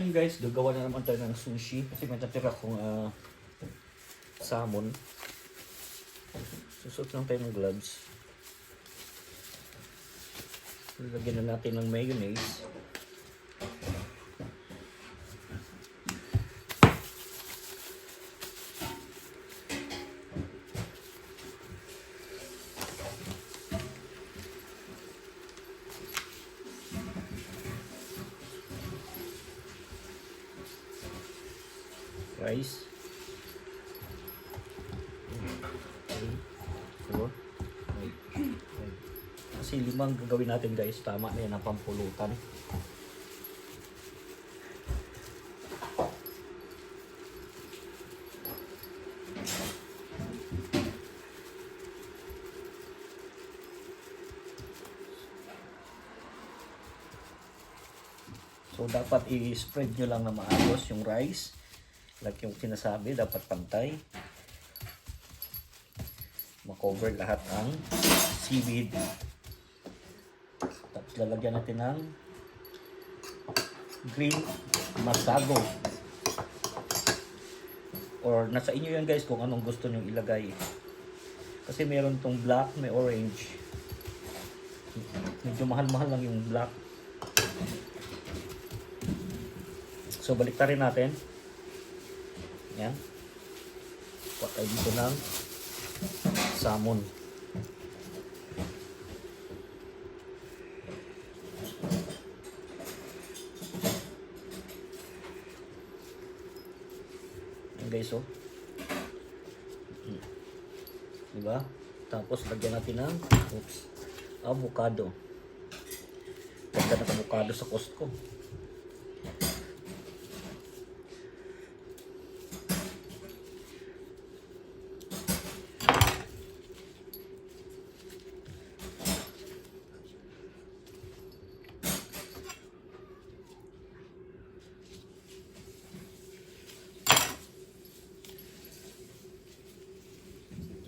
ngayon guys, gagawa na naman tayo ng sushi kasi may natira kong salmon. Susot lang tayo ng gloves. Lagyan na natin ng mayonnaise. Rice. 3, 4, 5. Kasi 5 gagawin natin guys. Tama na yan ang pampulutan. So dapat i-spread nyo lang na maayos yung rice. Like yung sinasabi, dapat pantay. Makover lahat ang seaweed. Tapos lalagyan natin ng green masago. Or nasa inyo yan guys kung anong gusto nyo ilagay. Kasi meron tong black, may orange. Medyo mahal-mahal lang yung black. So baliktarin natin. Yan. Kuha tayo dito ng salmon. Yan guys, oh. Diba? Tapos lagyan natin ng avocado. Ganda ng avocado sa Costco.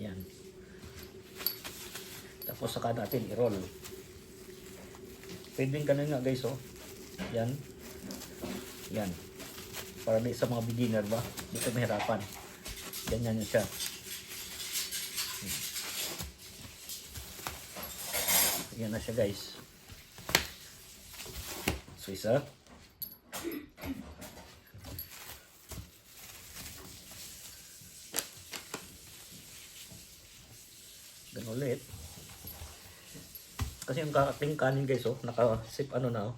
Yan. Tapos saka natin i-roll. Pwedeng ganun nga guys, oh. Yan. Yan. Para di sa mga beginner ba? Dito mahirapan. Ganyan siya. Yan na siya guys. So isa. Ganun ulit. Kasi yung ating kanin guys, oh, naka-sip ano na, oh.